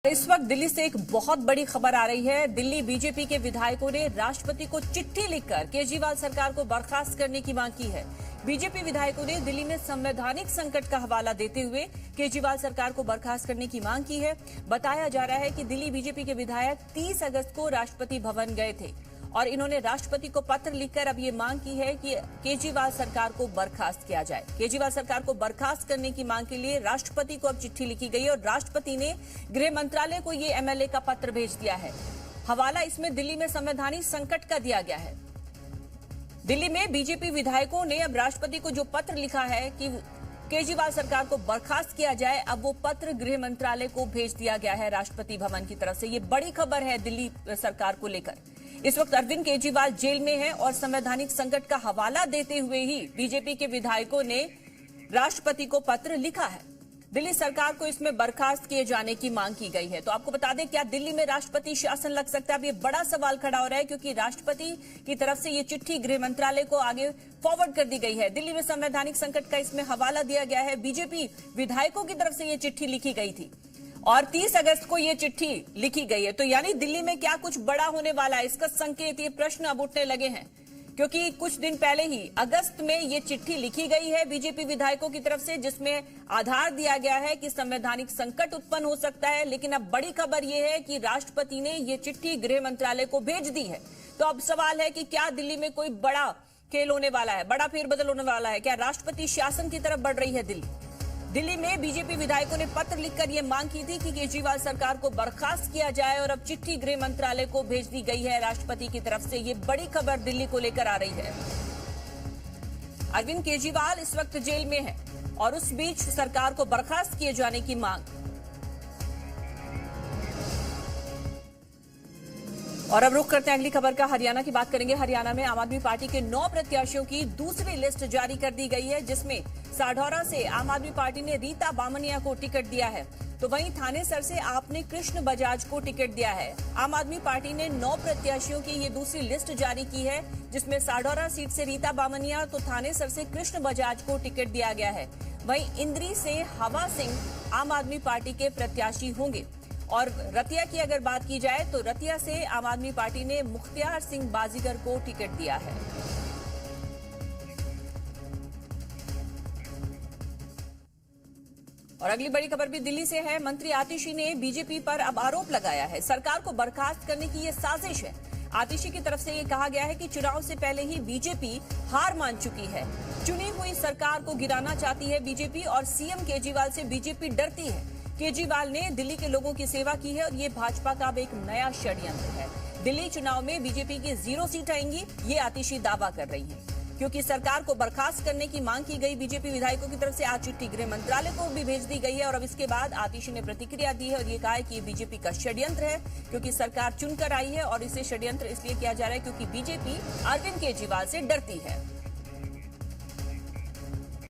इस वक्त दिल्ली से एक बहुत बड़ी खबर आ रही है। दिल्ली बीजेपी के विधायकों ने राष्ट्रपति को चिट्ठी लिखकर केजरीवाल सरकार को बर्खास्त करने की मांग की है। बीजेपी विधायकों ने दिल्ली में संवैधानिक संकट का हवाला देते हुए केजरीवाल सरकार को बर्खास्त करने की मांग की है। बताया जा रहा है कि दिल्ली बीजेपी के विधायक 30 अगस्त को राष्ट्रपति भवन गए थे और इन्होंने राष्ट्रपति को पत्र लिखकर अब ये मांग की है कि केजरीवाल सरकार को बर्खास्त किया जाए। केजरीवाल सरकार को बर्खास्त करने की मांग के लिए राष्ट्रपति को अब चिट्ठी लिखी गई और राष्ट्रपति ने गृह मंत्रालय को ये एमएलए का पत्र भेज दिया है। हवाला इसमें दिल्ली में संवैधानिक संकट का दिया गया है। दिल्ली में बीजेपी विधायकों ने अब राष्ट्रपति को जो पत्र लिखा है कि केजरीवाल सरकार को बर्खास्त किया जाए, अब वो पत्र गृह मंत्रालय को भेज दिया गया है राष्ट्रपति भवन की तरफ से। ये बड़ी खबर है दिल्ली सरकार को लेकर। इस वक्त अरविंद केजरीवाल जेल में है और संवैधानिक संकट का हवाला देते हुए ही बीजेपी के विधायकों ने राष्ट्रपति को पत्र लिखा है। दिल्ली सरकार को इसमें बर्खास्त किए जाने की मांग की गई है। तो आपको बता दें, क्या दिल्ली में राष्ट्रपति शासन लग सकता है? अब ये बड़ा सवाल खड़ा हो रहा है क्योंकि राष्ट्रपति की तरफ से ये चिट्ठी गृह मंत्रालय को आगे फॉरवर्ड कर दी गई है। दिल्ली में संवैधानिक संकट का इसमें हवाला दिया गया है। बीजेपी विधायकों की तरफ से ये चिट्ठी लिखी गई थी और 30 अगस्त को ये चिट्ठी लिखी गई है। तो यानी दिल्ली में क्या कुछ बड़ा होने वाला है, इसका संकेत, ये प्रश्न अब उठने लगे हैं क्योंकि कुछ दिन पहले ही अगस्त में ये चिट्ठी लिखी गई है बीजेपी विधायकों की तरफ से, जिसमें आधार दिया गया है कि संवैधानिक संकट उत्पन्न हो सकता है। लेकिन अब बड़ी खबर यह है कि राष्ट्रपति ने ये चिट्ठी गृह मंत्रालय को भेज दी है। तो अब सवाल है कि क्या दिल्ली में कोई बड़ा खेल होने वाला है, बड़ा फेरबदल होने वाला है? क्या राष्ट्रपति शासन की तरफ बढ़ रही है दिल्ली? दिल्ली में बीजेपी विधायकों ने पत्र लिखकर यह मांग की थी कि केजरीवाल सरकार को बर्खास्त किया जाए और अब चिट्ठी गृह मंत्रालय को भेज दी गई है राष्ट्रपति की तरफ से। ये बड़ी खबर दिल्ली को लेकर आ रही है। अरविंद केजरीवाल इस वक्त जेल में है और उस बीच सरकार को बर्खास्त किए जाने की मांग। और अब रुख करते हैं अगली खबर का। हरियाणा की बात करेंगे। हरियाणा में आम आदमी पार्टी के 9 प्रत्याशियों की दूसरी लिस्ट जारी कर दी गई है, जिसमें साढौरा से आम आदमी पार्टी ने रीता बामनिया को टिकट दिया है। तो वहीं थानेसर से आपने कृष्ण बजाज को टिकट दिया है। आम आदमी पार्टी ने 9 प्रत्याशियों की ये दूसरी लिस्ट जारी की है, जिसमें साढौरा सीट से रीता बामनिया तो थानेसर से कृष्ण बजाज को टिकट दिया गया है। वहीं इंद्री से हवा सिंह आम आदमी पार्टी के प्रत्याशी होंगे। और रतिया की अगर बात की जाए तो रतिया से आम आदमी पार्टी ने मुख्तियार सिंह बाजीगर को टिकट दिया है। और अगली बड़ी खबर भी दिल्ली से है। मंत्री आतिशी ने बीजेपी पर अब आरोप लगाया है सरकार को बर्खास्त करने की ये साजिश है। आतिशी की तरफ से ये कहा गया है कि चुनाव से पहले ही बीजेपी हार मान चुकी है। चुनी हुई सरकार को गिराना चाहती है बीजेपी और सीएम केजरीवाल से बीजेपी डरती है। केजरीवाल ने दिल्ली के लोगों की सेवा की है और ये भाजपा का अब एक नया षड्यंत्र है। दिल्ली चुनाव में बीजेपी की 0 सीट आएंगी, ये आतिशी दावा कर रही है। क्योंकि सरकार को बर्खास्त करने की मांग की गई बीजेपी विधायकों की तरफ से, आज चिट्ठी गृह मंत्रालय को भी भेज दी गई है। और अब इसके बाद आतिशी ने प्रतिक्रिया दी है और ये कहा है कि ये बीजेपी का षड्यंत्र है, क्योंकि सरकार चुनकर आई है और इसे षड्यंत्र इसलिए किया जा रहा है क्योंकि बीजेपी अरविंद केजरीवाल से डरती है।